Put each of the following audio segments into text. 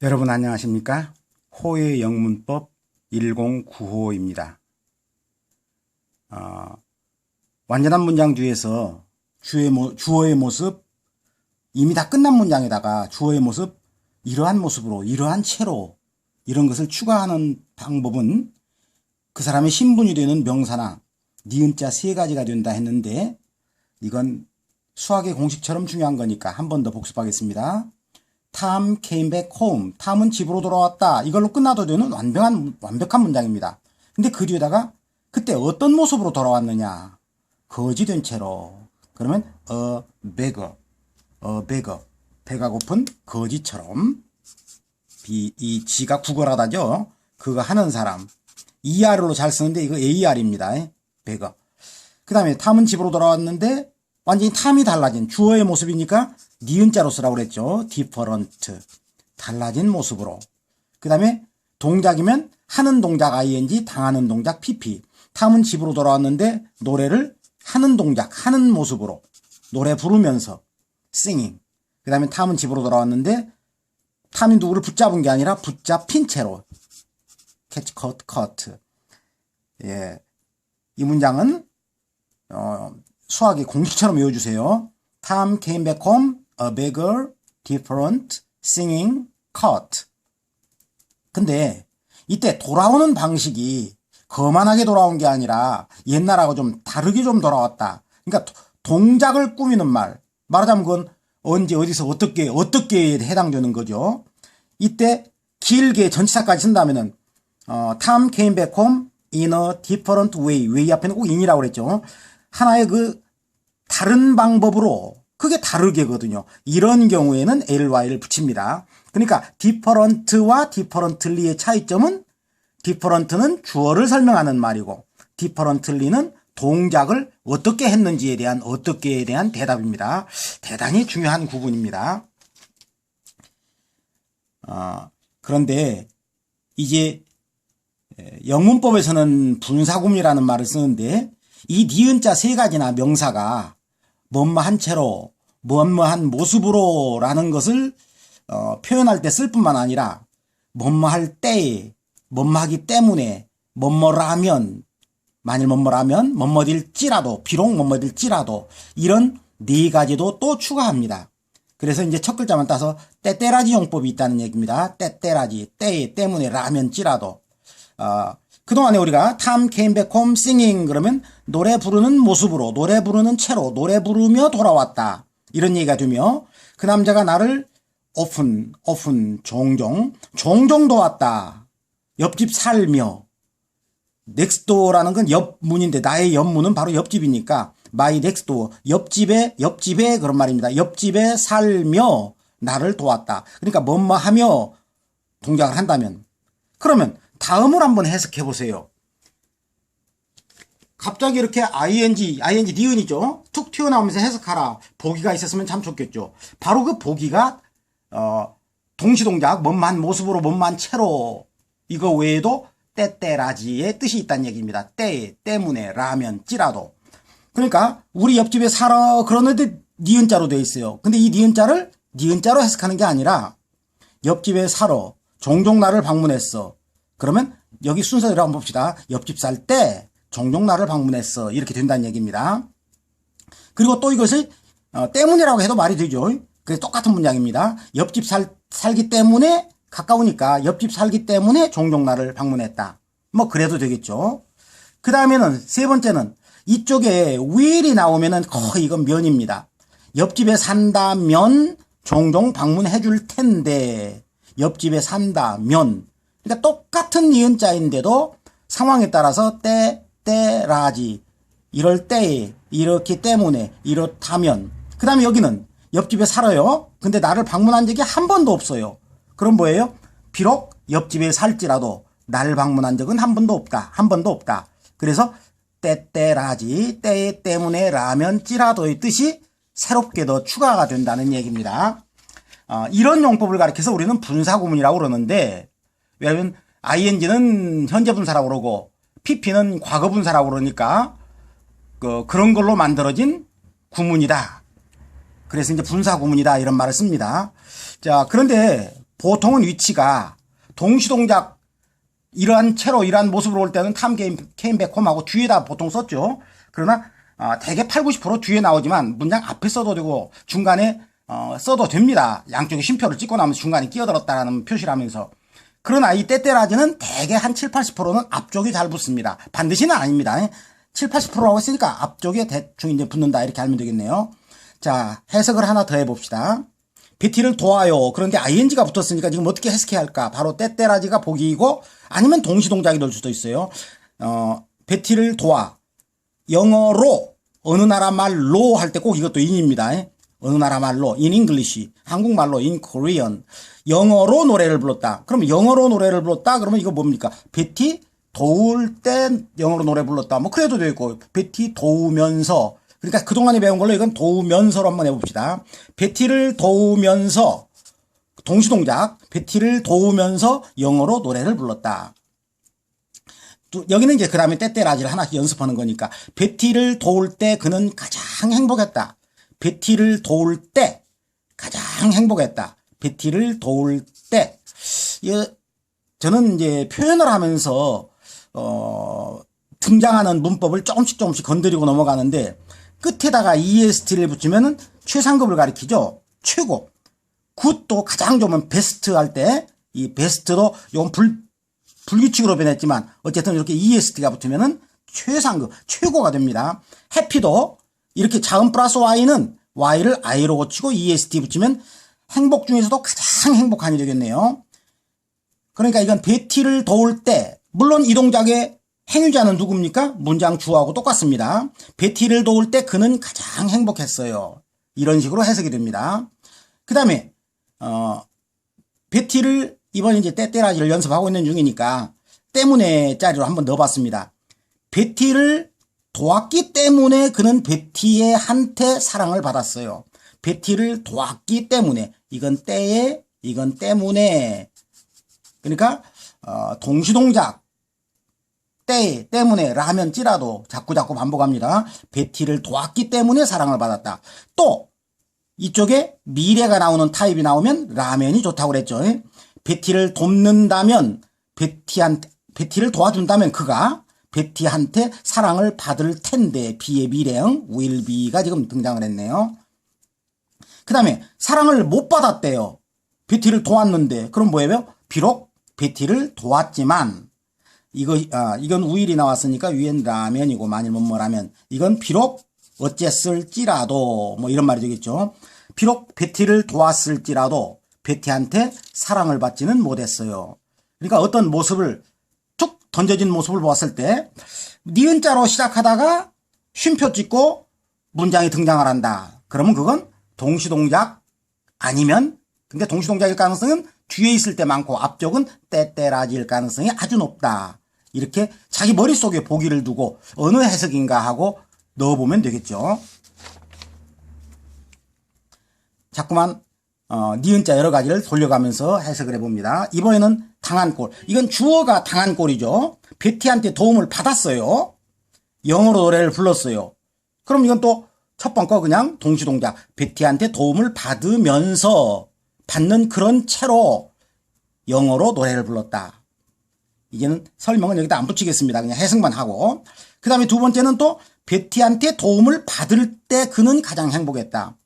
여러분 안녕하십니까? 호의 영문법 1095호입니다. 완전한 문장 뒤에서 주어의 모습, 이미 다 끝난 문장에다가 주어의 모습, 이러한 모습으로, 이러한 채로 이런 것을 추가하는 방법은 그 사람의 신분이 되는 명사나 니은자 세 가지가 된다 했는데, 이건 수학의 공식처럼 중요한 거니까 한 번 더 복습하겠습니다. Tom came back home. 탐은 집으로 돌아왔다. 이걸로 끝나도 되는 완벽한 문장입니다. 근데 그 뒤에다가 그때 어떤 모습으로 돌아왔느냐? 거지 된 채로. 그러면 a beggar. 배가 고픈 거지처럼. 이 지가 구걸하다죠. 그거 하는 사람. ER로 잘 쓰는데 이거 AR입니다. beggar. 그 다음에 탐은 집으로 돌아왔는데 완전히 탐이 달라진 주어의 모습이니까 니은자로 쓰라고 그랬죠. different. 달라진 모습으로. 그 다음에 동작이면 하는 동작 ing, 당하는 동작 pp. 탐은 집으로 돌아왔는데 노래를 하는 동작, 하는 모습으로. 노래 부르면서 singing. 그 다음에 탐은 집으로 돌아왔는데 탐이 누구를 붙잡은 게 아니라 붙잡힌 채로. catch, caught. 예. 이 문장은 수학의 공식처럼 외워주세요. Tom came back home, a beggar, different, singing, caught. 근데 이때 돌아오는 방식이 거만하게 돌아온 게 아니라 옛날하고 좀 다르게 좀 돌아왔다. 그러니까 동작을 꾸미는 말. 말하자면 그건 언제 어디서 어떻게 해당되는 거죠. 이때 길게 전치사까지 쓴다면은 Tom came back home in a different way. way 앞에는 꼭 in이라고 그랬죠. 하나의 그 다른 방법으로, 그게 다르게거든요. 이런 경우에는 ly를 붙입니다. 그러니까 different와 differently의 차이점은 different는 주어를 설명하는 말이고 differently는 동작을 어떻게 했는지에 대한 대답입니다. 대단히 중요한 구분입니다. 그런데 이제 영문법에서는 분사구문이라는 말을 쓰는데 이 니은자 세 가지나 명사가 뭐뭐한 채로, 뭐뭐한 모습으로 라는 것을 표현할 때 쓸 뿐만 아니라 뭐뭐할 때에, 뭐뭐하기 때문에, 뭐뭐라면, 만일 뭐뭐라면, 뭐뭐일지라도, 비록 뭐뭐일지라도 이런 네 가지도 또 추가합니다. 그래서 이제 첫 글자만 따서 때때라지 용법이 있다는 얘기입니다. 때때라지, 때에, 때문에, 라면찌라도. 그동안에 우리가 Tom came back home singing 그러면 노래 부르는 모습으로, 노래 부르는 채로, 노래 부르며 돌아왔다. 이런 얘기가 되며 그 남자가 나를 often, 종종 도왔다. 옆집 살며. next door라는 건 옆문인데 나의 옆문은 바로 옆집이니까 my next door, 옆집에 그런 말입니다. 옆집에 살며 나를 도왔다. 그러니까 뭐뭐 하며 동작을 한다면 그러면 다음을 한번 해석해 보세요. 갑자기 이렇게 ing 니은이죠. 툭 튀어나오면서 해석하라. 보기가 있었으면 참 좋겠죠. 바로 그 보기가 동시동작 뭐뭐한 모습으로 뭐뭐한 채로 이거 외에도 때때라지의 뜻이 있다는 얘기입니다. 때, 때문에, 라면, 찌라도. 그러니까 우리 옆집에 살아 그러는데 니은자로 돼 있어요. 근데 이 니은자를 니은자로 해석하는 게 아니라 옆집에 살아 종종 나를 방문했어. 그러면 여기 순서대로 한번 봅시다. 옆집 살 때 종종 나를 방문했어. 이렇게 된다는 얘기입니다. 그리고 또 이것을 때문이라고 해도 말이 되죠. 그래서 똑같은 문장입니다. 옆집 살기 때문에 가까우니까 옆집 살기 때문에 종종 나를 방문했다. 뭐 그래도 되겠죠. 그 다음에는 세 번째는 이쪽에 will이 나오면은 거의 이건 면입니다. 옆집에 산다면 종종 방문해 줄 텐데 옆집에 산다면 그러니까 똑같은 니은자인데도 상황에 따라서 때라지 이럴 때에 이렇기 때문에 이렇다면 그 다음에 여기는 옆집에 살아요. 근데 나를 방문한 적이 한 번도 없어요. 그럼 뭐예요? 비록 옆집에 살지라도 나를 방문한 적은 한 번도 없다. 그래서 때때라지 때 때문에 라면찌라도의 뜻이 새롭게 더 추가가 된다는 얘기입니다. 이런 용법을 가리켜서 우리는 분사구문이라고 그러는데 왜냐하면 ing는 현재 분사라고 그러고 pp는 과거 분사라고 그러니까 그런 걸로 만들어진 구문이다. 그래서 이제 분사구문이다 이런 말을 씁니다. 자, 그런데 보통은 위치가 동시동작 이러한 채로 이러한 모습으로 올 때는 컴 케임 백홈하고 뒤에다 보통 썼죠. 그러나 대개 8, 90% 뒤에 나오지만 문장 앞에 써도 되고 중간에 써도 됩니다. 양쪽에 쉼표를 찍고 나면 중간에 끼어들었다라는 표시를 하면서. 그러나 이 때때라지는 대개 한 7, 80%는 앞쪽에 잘 붙습니다. 반드시는 아닙니다. 7, 80%라고 했으니까 앞쪽에 대충 이제 붙는다 이렇게 알면 되겠네요. 자, 해석을 하나 더 해봅시다. 베티를 도와요. 그런데 ing가 붙었으니까 지금 어떻게 해석해야 할까? 바로 때때라지가 복이고 아니면 동시동작이 될 수도 있어요. 베티를 도와. 영어로 어느 나라 말로 할 때 꼭 이것도 in입니다. 어느 나라 말로 in English, 한국말로 in Korean. 영어로 노래를 불렀다. 그럼 영어로 노래를 불렀다? 그러면 이거 뭡니까? 베티 도울 때 영어로 노래 불렀다. 뭐 그래도 되고 베티 도우면서 그러니까 그동안에 배운 걸로 이건 도우면서로 한번 해봅시다. 베티를 도우면서 동시동작 베티를 도우면서 영어로 노래를 불렀다. 또 여기는 이제 그 다음에 때때라지를 하나씩 연습하는 거니까 베티를 도울 때 그는 가장 행복했다. 베티를 도울 때 가장 행복했다. 베티를 도울 때 저는 이제 표현을 하면서 등장하는 문법을 조금씩 건드리고 넘어가는데 끝에다가 EST를 붙이면은 최상급을 가리키죠. 최고. 굿도 가장 좋으면 베스트 할 때 이 베스트도 이건 불규칙으로 변했지만 어쨌든 이렇게 EST가 붙으면은 최상급, 최고가 됩니다. 해피도 이렇게 자음 플러스 Y는 Y를 I로 고치고 EST 붙이면 행복 중에서도 가장 행복한이 되겠네요. 그러니까 이건 베티를 도울 때 물론 이 동작의 행위자는 누굽니까? 문장 주어하고 똑같습니다. 베티를 도울 때 그는 가장 행복했어요. 이런 식으로 해석이 됩니다. 그 다음에 베티를 이번에 이제 때때라지를 연습하고 있는 중이니까 때문에 짜리로 한번 넣어봤습니다. 베티를 도왔기 때문에 그는 베티의 한테 사랑을 받았어요. 베티를 도왔기 때문에 이건 때에 이건 때문에 그러니까 동시동작 때문에 라면찌라도 자꾸 반복합니다. 베티를 도왔기 때문에 사랑을 받았다. 또 이쪽에 미래가 나오는 타입이 나오면 라면이 좋다고 그랬죠. 베티를 돕는다면 베티를 도와준다면 그가 베티한테 사랑을 받을 텐데 B의 미래형 will be가 지금 등장을 했네요. 그 다음에 사랑을 못 받았대요. 베티를 도왔는데 그럼 뭐예요? 비록 베티를 도왔지만 이건 우일이 나왔으니까 위엔 라면이고 만일 뭐뭐라면 이건 비록 어쨌을지라도 뭐 이런 말이 되겠죠. 비록 베티를 도왔을지라도 베티한테 사랑을 받지는 못했어요. 그러니까 어떤 모습을 툭 던져진 모습을 보았을 때 니은자로 시작하다가 쉼표 찍고 문장이 등장을 한다. 그러면 그건 동시동작 아니면 근데 동시동작일 가능성은 뒤에 있을 때 많고 앞쪽은 때때라지일 가능성이 아주 높다. 이렇게 자기 머릿속에 보기를 두고 어느 해석인가 하고 넣어보면 되겠죠. 자꾸만 니은자 여러 가지를 돌려가면서 해석을 해봅니다. 이번에는 당한 꼴. 이건 주어가 당한 꼴이죠. 베티한테 도움을 받았어요. 영어로 노래를 불렀어요. 그럼 이건 또 첫 번째 거 그냥 동시동작. 베티한테 도움을 받으면서 받는 그런 채로 영어로 노래를 불렀다. 이제는 설명은 여기다 안 붙이겠습니다. 그냥 해석만 하고. 그 다음에 두 번째는 또 베티한테 도움을 받을 때 그는 가장 행복했다.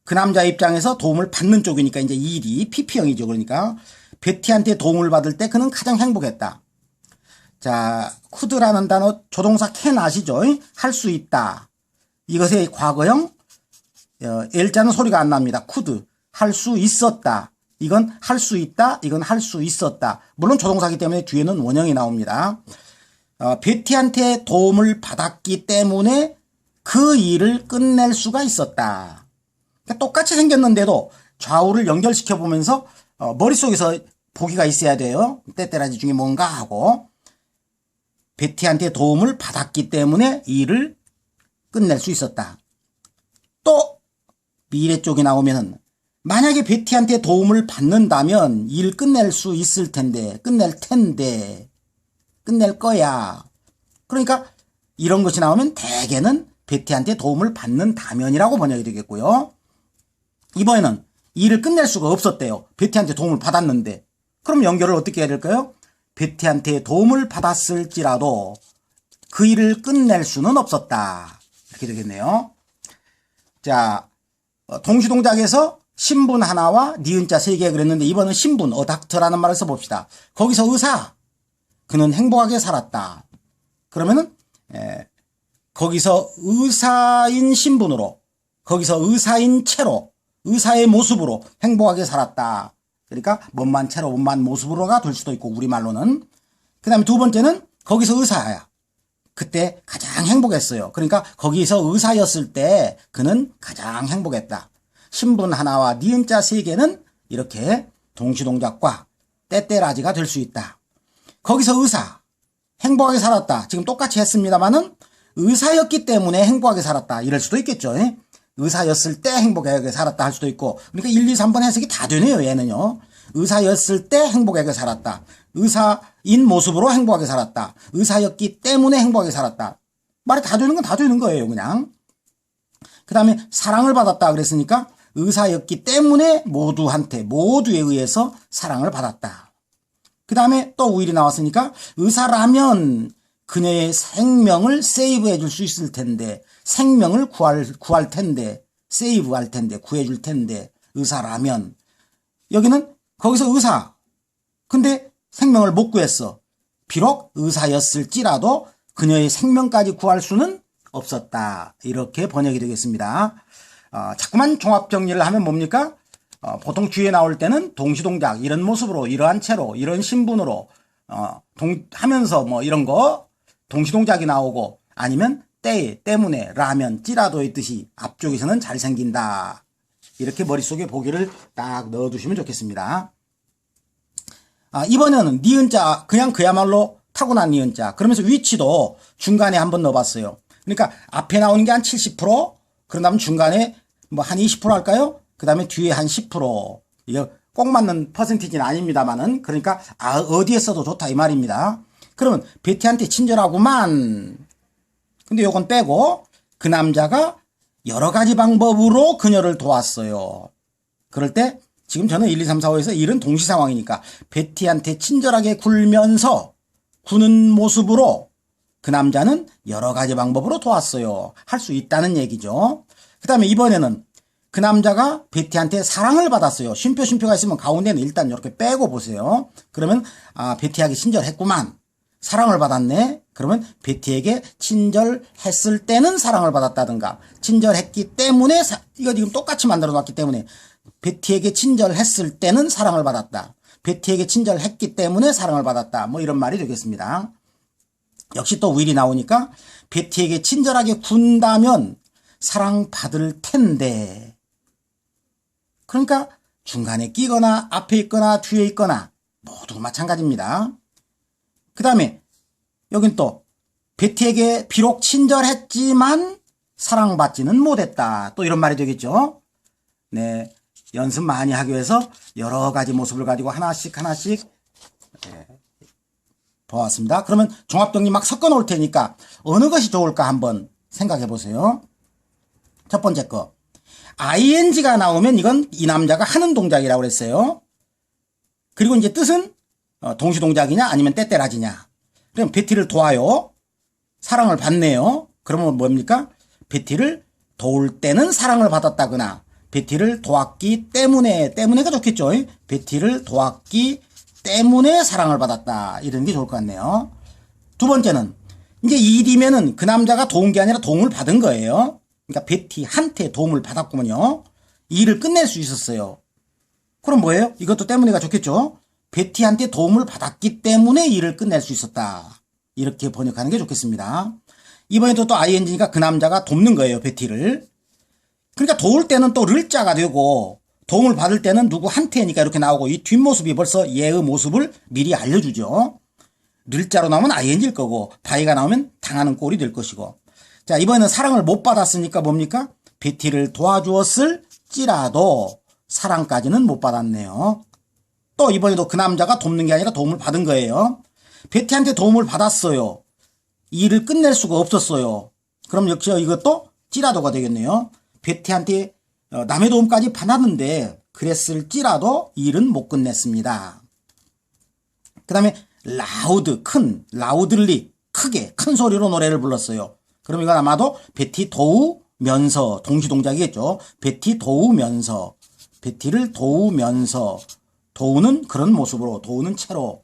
그 남자 입장에서 도움을 받는 쪽이니까 이제 일이 PP형이죠. 그러니까 베티한테 도움을 받을 때 그는 가장 행복했다. 자, could라는 단어 조동사 can 아시죠? 할 수 있다. 이것의 과거형 L자는 소리가 안 납니다. could 할 수 있었다. 이건 할 수 있다. 이건 할 수 있었다. 물론 조동사기 때문에 뒤에는 원형이 나옵니다. 베티한테 도움을 받았기 때문에 그 일을 끝낼 수가 있었다. 그러니까 똑같이 생겼는데도 좌우를 연결시켜 보면서 머릿속에서 보기가 있어야 돼요. 때때라지 중에 뭔가 하고 베티한테 도움을 받았기 때문에 일을 끝낼 수 있었다. 또 미래 쪽이 나오면은 만약에 베티한테 도움을 받는다면 일 끝낼 수 있을 텐데 끝낼 거야. 그러니까 이런 것이 나오면 대개는 베티한테 도움을 받는다면이라고 번역이 되겠고요. 이번에는 일을 끝낼 수가 없었대요. 베티한테 도움을 받았는데. 그럼 연결을 어떻게 해야 될까요? 베티한테 도움을 받았을지라도 그 일을 끝낼 수는 없었다. 이렇게 되겠네요. 자, 동시동작에서 신분 하나와 니은자 3개 그랬는데 이번은 신분, 닥터라는 말을 써봅시다. 거기서 의사, 그는 행복하게 살았다. 그러면은 거기서 의사인 신분으로, 거기서 의사인 채로, 의사의 모습으로 행복하게 살았다. 그러니까 몸만 채로 몸만 모습으로가 될 수도 있고 우리말로는. 그 다음에 두 번째는 거기서 의사야. 그때 가장 행복했어요. 그러니까 거기서 의사였을 때 그는 가장 행복했다. 신분 하나와 니은자 3개는 이렇게 동시동작과 때때라지가 될 수 있다. 거기서 의사, 행복하게 살았다. 지금 똑같이 했습니다만은 의사였기 때문에 행복하게 살았다. 이럴 수도 있겠죠. 의사였을 때 행복하게 살았다 할 수도 있고. 그러니까 1, 2, 3번 해석이 다 되네요. 얘는요. 의사였을 때 행복하게 살았다. 의사인 모습으로 행복하게 살았다. 의사였기 때문에 행복하게 살았다. 말이 다 되는 건 다 되는 거예요. 그냥. 그 다음에 사랑을 받았다 그랬으니까 의사였기 때문에 모두에 의해서 사랑을 받았다. 그 다음에 또 우일이 나왔으니까 의사라면 그녀의 생명을 세이브해 줄 수 있을 텐데, 생명을 구할 텐데, 세이브할 텐데, 구해줄 텐데, 의사라면. 여기는 거기서 의사. 근데 생명을 못 구했어. 비록 의사였을지라도 그녀의 생명까지 구할 수는 없었다. 이렇게 번역이 되겠습니다. 자꾸만 종합정리를 하면 뭡니까? 보통 뒤에 나올 때는 동시동작, 이런 모습으로, 이러한 채로, 이런 신분으로, 하면서 뭐 이런 거, 동시동작이 나오고, 아니면 때문에, 라면, 찌라도의 뜻이 앞쪽에서는 잘생긴다. 이렇게 머릿속에 보기를 딱 넣어두시면 좋겠습니다. 이번에는 니은자, 그냥 그야말로 타고난 니은자. 그러면서 위치도 중간에 한번 넣어봤어요. 그러니까 앞에 나오는 게 한 70%, 그런 다음 중간에 뭐 한 20% 할까요? 그 다음에 뒤에 한 10%. 이거 꼭 맞는 퍼센티지는 아닙니다만은, 그러니까 어디에 써도 좋다 이 말입니다. 그러면 베티한테 친절하구만. 근데 요건 빼고 그 남자가 여러 가지 방법으로 그녀를 도왔어요. 그럴 때 지금 저는 1, 2, 3, 4, 5에서 일은 동시 상황이니까 베티한테 친절하게 굴면서 구는 모습으로 그 남자는 여러 가지 방법으로 도왔어요. 할 수 있다는 얘기죠. 그 다음에 이번에는 그 남자가 베티한테 사랑을 받았어요. 쉼표가 있으면 가운데는 일단 이렇게 빼고 보세요. 그러면 베티에게 친절했구만. 사랑을 받았네. 그러면 베티에게 친절했을 때는 사랑을 받았다든가, 친절했기 때문에 이거 지금 똑같이 만들어 놨기 때문에 베티에게 친절했을 때는 사랑을 받았다. 베티에게 친절했기 때문에 사랑을 받았다. 뭐 이런 말이 되겠습니다. 역시 또 will이 나오니까 베티에게 친절하게 군다면 사랑받을 텐데. 그러니까 중간에 끼거나 앞에 있거나 뒤에 있거나 모두 마찬가지입니다. 그 다음에 여긴 또 베티에게 비록 친절했지만 사랑받지는 못했다. 또 이런 말이 되겠죠. 네, 연습 많이 하기 위해서 여러 가지 모습을 가지고 하나씩 보았습니다. 그러면 종합정리 막 섞어 놓을 테니까 어느 것이 좋을까 한번 생각해 보세요. 첫 번째 거, ing가 나오면 이건 이 남자가 하는 동작이라고 그랬어요. 그리고 이제 뜻은 동시동작이냐 아니면 때때라지냐. 그럼 베티를 도와요. 사랑을 받네요. 그러면 뭡니까? 베티를 도울 때는 사랑을 받았다거나 베티를 도왔기 때문에가 좋겠죠. 베티를 도왔기 때문에 사랑을 받았다. 이런 게 좋을 것 같네요. 두 번째는 이제 일이면은 그 남자가 도운 게 아니라 도움을 받은 거예요. 그러니까 베티한테 도움을 받았구먼요. 일을 끝낼 수 있었어요. 그럼 뭐예요? 이것도 때문에가 좋겠죠. 베티한테 도움을 받았기 때문에 일을 끝낼 수 있었다. 이렇게 번역하는 게 좋겠습니다. 이번에도 또 ing가 그 남자가 돕는 거예요. 베티를. 그러니까 도울 때는 또 를자가 되고 도움을 받을 때는 누구한테니까 이렇게 나오고 이 뒷모습이 벌써 얘의 모습을 미리 알려주죠. 를자로 나오면 ing일 거고 바이가 나오면 당하는 꼴이 될 것이고. 자, 이번에는 사랑을 못 받았으니까 뭡니까? 베티를 도와주었을지라도 사랑까지는 못 받았네요. 또 이번에도 그 남자가 돕는 게 아니라 도움을 받은 거예요. 베티한테 도움을 받았어요. 일을 끝낼 수가 없었어요. 그럼 역시 이것도 찌라도가 되겠네요. 베티한테 남의 도움까지 받았는데 그랬을지라도 일은 못 끝냈습니다. 그 다음에 라우드, 큰, 라우들리, 크게, 큰 소리로 노래를 불렀어요. 그럼 이건 아마도 베티 도우면서, 동시동작이겠죠. 베티 도우면서, 베티를 도우면서, 도우는 그런 모습으로, 도우는 채로.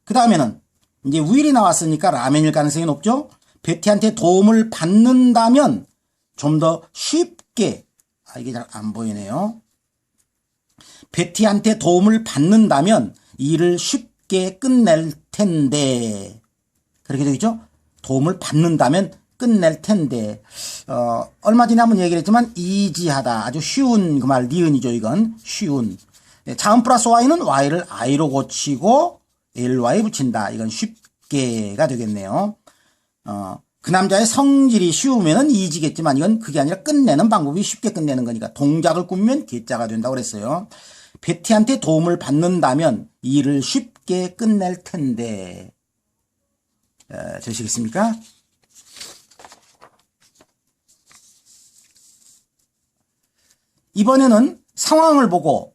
그 다음에는 이제 will이 나왔으니까 라면일 가능성이 높죠. 베티한테 도움을 받는다면 좀 더 쉽게, 이게 잘 안 보이네요. 베티한테 도움을 받는다면 일을 쉽게 끝낼 텐데, 그렇게 되겠죠? 도움을 받는다면 끝낼 텐데, 얼마 전에 한번 얘기를 했지만, 이지하다. 아주 쉬운 그 말, 니은이죠, 이건. 쉬운. 자음 플러스 y는 y를 i로 고치고, ly 붙인다. 이건 쉽게가 되겠네요. 그 남자의 성질이 쉬우면은 이지겠지만, 이건 그게 아니라 끝내는 방법이 쉽게 끝내는 거니까, 동작을 꾸미면 개자가 된다고 그랬어요. 베티한테 도움을 받는다면 일을 쉽게 끝낼 텐데, 되시겠습니까? 이번에는 상황을 보고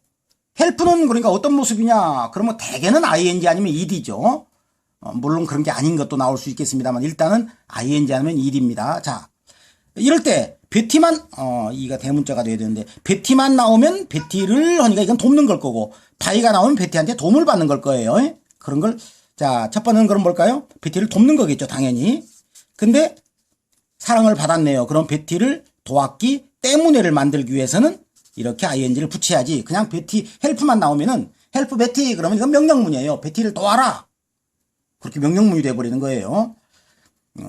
헬프는 그러니까 어떤 모습이냐? 그러면 대개는 ing 아니면 ed죠. 물론 그런 게 아닌 것도 나올 수 있겠습니다만 일단은 ing 아니면 ed입니다. 자, 이럴 때 베티만 이가 대문자가 돼야 되는데 베티만 나오면 베티를 하니까 이건 돕는 걸 거고 바이가 나오면 베티한테 도움을 받는 걸 거예요. 그런 걸 자, 첫 번째는 그럼 뭘까요? 베티를 돕는 거겠죠, 당연히. 근데 사랑을 받았네요. 그럼 베티를 도왔기 때문에를 만들기 위해서는 이렇게 ing를 붙여야지. 그냥 베티 헬프만 나오면은 헬프 베티 그러면 이건 명령문이에요. 베티를 도와라. 그렇게 명령문이 돼버리는 거예요.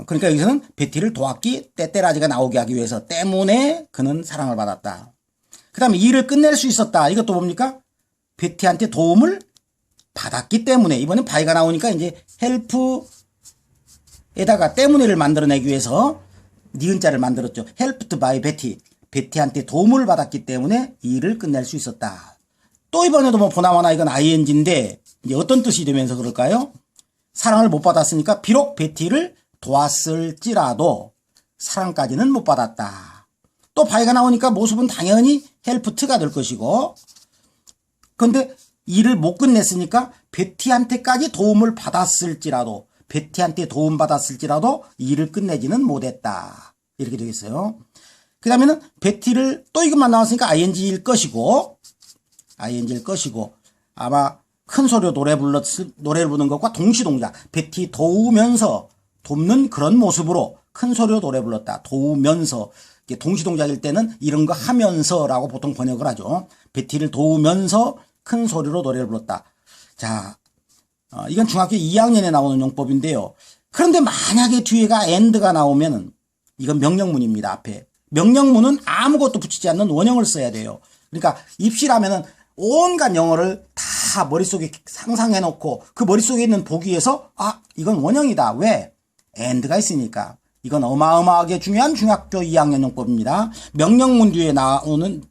그러니까 여기서는 베티를 도왔기 때때라지가 나오게 하기 위해서 때문에 그는 사랑을 받았다. 그 다음에 일을 끝낼 수 있었다. 이것도 뭡니까? 베티한테 도움을 받았기 때문에 이번엔 바이가 나오니까 이제 헬프에다가 때문에를 만들어내기 위해서 니은자를 만들었죠. helped by 베티. 베티한테 도움을 받았기 때문에 일을 끝낼 수 있었다. 또 이번에도 뭐 보나마나 이건 ing인데 이제 어떤 뜻이 되면서 그럴까요? 사랑을 못 받았으니까 비록 베티를 도왔을지라도 사랑까지는 못 받았다. 또 바이가 나오니까 모습은 당연히 helped가 될 것이고 그런데 일을 못 끝냈으니까 베티한테까지 도움을 받았을지라도 베티한테 도움받았을지라도 일을 끝내지는 못했다. 이렇게 되겠어요. 그 다음에는 베티를 또 이것만 나왔으니까 ing일 것이고 아마 큰 소리로 노래를 부르는 것과 동시동작 베티 도우면서 돕는 그런 모습으로 큰 소리로 노래 불렀다. 도우면서 동시동작일 때는 이런 거 하면서라고 보통 번역을 하죠. 베티를 도우면서 큰 소리로 노래를 불렀다. 자, 이건 중학교 2학년에 나오는 용법인데요. 그런데 만약에 뒤에가 and가 나오면은 이건 명령문입니다. 앞에. 명령문은 아무것도 붙이지 않는 원형을 써야 돼요. 그러니까 입시라면은 온갖 영어를 다 머릿속에 상상해 놓고 그 머릿속에 있는 보기에서 이건 원형이다. 왜? and가 있으니까. 이건 어마어마하게 중요한 중학교 2학년 용법입니다. 명령문 뒤에 나오는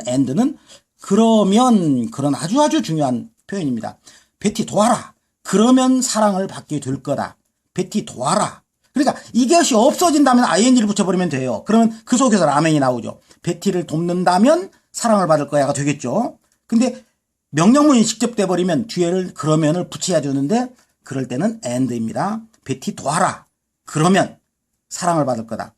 and는 그러면 그런 아주 중요한 표현입니다. 베티 도와라. 그러면 사랑을 받게 될 거다. 베티 도와라. 그러니까 이것이 없어진다면 ing를 붙여버리면 돼요. 그러면 그 속에서 라멘이 나오죠. 베티를 돕는다면 사랑을 받을 거야가 되겠죠. 근데 명령문이 직접 돼버리면 뒤에를 그러면을 붙여야 되는데 그럴 때는 and입니다. 베티 도와라. 그러면 사랑을 받을 거다.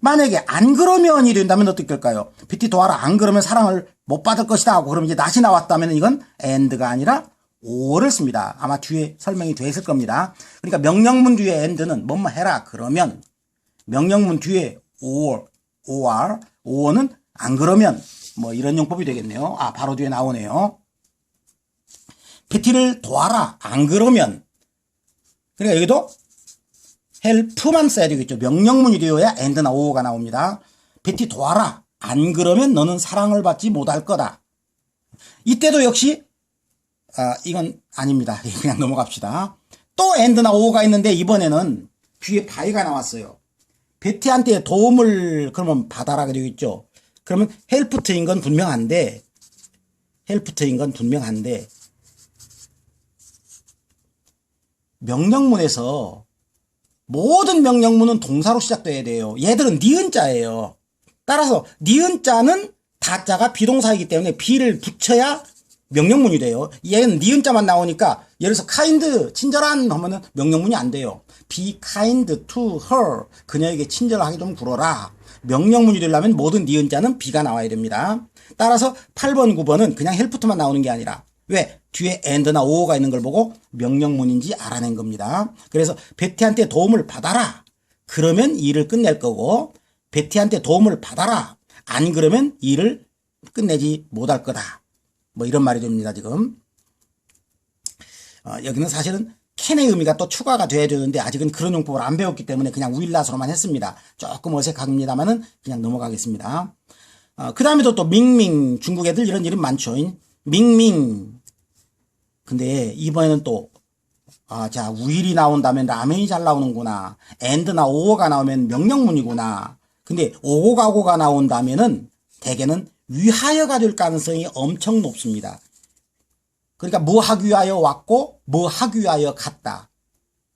만약에 안 그러면이 된다면 어떻게 될까요? 베티 도와라. 안 그러면 사랑을 못 받을 것이다 하고 그러면 이제 낫이 나왔다면 이건 and가 아니라 or를 씁니다. 아마 뒤에 설명이 돼 있을 겁니다. 그러니까 명령문 뒤에 and는 뭐뭐 해라 그러면 명령문 뒤에 or는 안 그러면 뭐 이런 용법이 되겠네요. 바로 뒤에 나오네요. 베티를 도와라. 안 그러면 그러니까 여기도 help만 써야 되겠죠. 명령문이 되어야 and나 or가 나옵니다. 베티 도와라. 안 그러면 너는 사랑을 받지 못할 거다. 이때도 역시 이건 아닙니다. 그냥 넘어갑시다. 또 and나 or가 있는데 이번에는 뒤에 by가 나왔어요. 베티한테 도움을 그러면 받아라 되겠죠. 그러면 helped인 건 분명한데 명령문에서 모든 명령문은 동사로 시작돼야 돼요. 얘들은 니은자예요. 따라서 니은자는 다자가 비동사이기 때문에 be를 붙여야 명령문이 돼요. 얘는 니은자만 나오니까 예를 들어서 kind, 친절한 하면은 명령문이 안 돼요. be kind to her. 그녀에게 친절하게 좀 굴어라. 명령문이 되려면 모든 니은자는 be가 나와야 됩니다. 따라서 8번, 9번은 그냥 help만 나오는 게 아니라 왜? 뒤에 and나 or가 있는 걸 보고 명령문인지 알아낸 겁니다. 그래서 베티한테 도움을 받아라. 그러면 일을 끝낼 거고 베티한테 도움을 받아라. 안 그러면 일을 끝내지 못할 거다. 뭐 이런 말이 됩니다, 지금. 여기는 사실은 캔의 의미가 또 추가가 돼야 되는데 아직은 그런 용법을 안 배웠기 때문에 그냥 will낫으로만 했습니다. 조금 어색합니다만은 그냥 넘어가겠습니다. 그 다음에도 또 밍밍, 중국 애들 이런 이름 많죠. 밍밍. 근데 이번에는 또 자, will이 나온다면 라면이 잘 나오는구나. and나 or가 나오면 명령문이구나. 근데 오고 가고가 나온다면은 대개는 위하여가 될 가능성이 엄청 높습니다. 그러니까 뭐 하기 위하여 왔고 뭐 하기 위하여 갔다.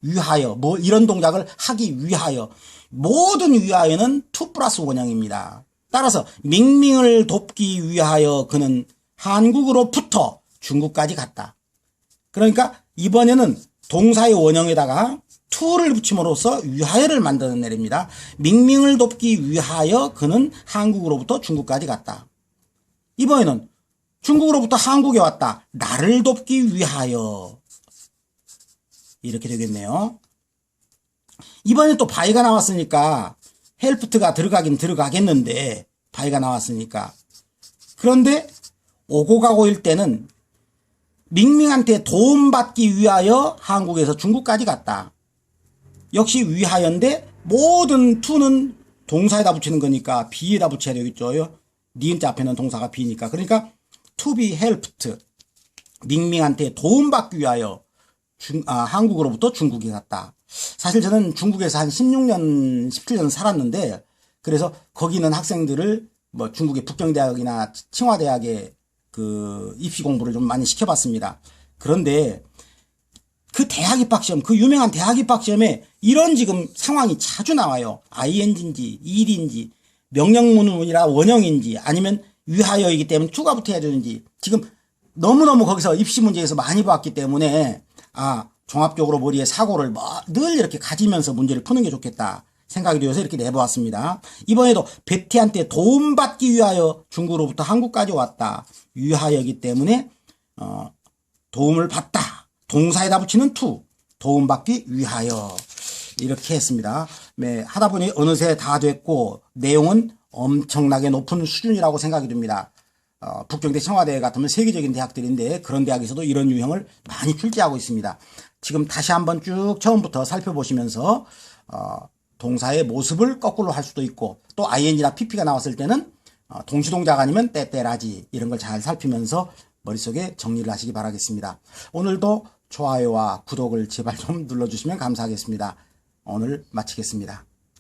위하여 뭐 이런 동작을 하기 위하여. 모든 위하여는 to 플러스 원형입니다. 따라서 밍밍을 돕기 위하여 그는 한국으로부터 중국까지 갔다. 그러니까 이번에는 동사의 원형에다가 to를 붙임으로써 위하여를 만드는 내립니다. 밍밍을 돕기 위하여 그는 한국으로부터 중국까지 갔다. 이번에는 중국으로부터 한국에 왔다. 나를 돕기 위하여. 이렇게 되겠네요. 이번에 또 바이가 나왔으니까 헬프트가 들어가긴 들어가겠는데 바이가 나왔으니까. 그런데 오고 가고일 때는 밍밍한테 도움받기 위하여 한국에서 중국까지 갔다. 역시 위하여인데 모든 to는 동사에다 붙이는 거니까 be에다 붙여야 되겠죠. 니은자 앞에는 동사가 be니까. 그러니까 to be helped. 밍밍한테 도움받기 위하여 한국으로부터 중국에 갔다. 사실 저는 중국에서 한 16년, 17년 살았는데 그래서 거기 있는 학생들을 뭐 중국의 북경대학이나 칭화대학에 그 입시 공부를 좀 많이 시켜봤습니다. 그런데 그 대학 입학시험, 그 유명한 대학 입학시험에 이런 지금 상황이 자주 나와요. ing인지, 일인지, 명령문이라 원형인지, 아니면 위하여이기 때문에 to가 붙어야 되는지, 지금 너무너무 거기서 입시 문제에서 많이 봤기 때문에, 종합적으로 머리에 사고를 늘 이렇게 가지면서 문제를 푸는 게 좋겠다 생각이 되어서 이렇게 내보았습니다. 이번에도 베티한테 도움받기 위하여 중국으로부터 한국까지 왔다. 위하여이기 때문에, 도움을 받다. 동사에다 붙이는 to, 도움받기 위하여. 이렇게 했습니다. 네, 하다 보니 어느새 다 됐고, 내용은 엄청나게 높은 수준이라고 생각이 듭니다. 북경대 청와대 같으면 세계적인 대학들인데, 그런 대학에서도 이런 유형을 많이 출제하고 있습니다. 지금 다시 한번 쭉 처음부터 살펴보시면서, 동사의 모습을 거꾸로 할 수도 있고, 또 ing나 pp가 나왔을 때는, 동시동작 아니면 때때라지, 이런 걸 잘 살피면서 머릿속에 정리를 하시기 바라겠습니다. 오늘도 좋아요와 구독을 제발 좀 눌러주시면 감사하겠습니다. 오늘 마치겠습니다.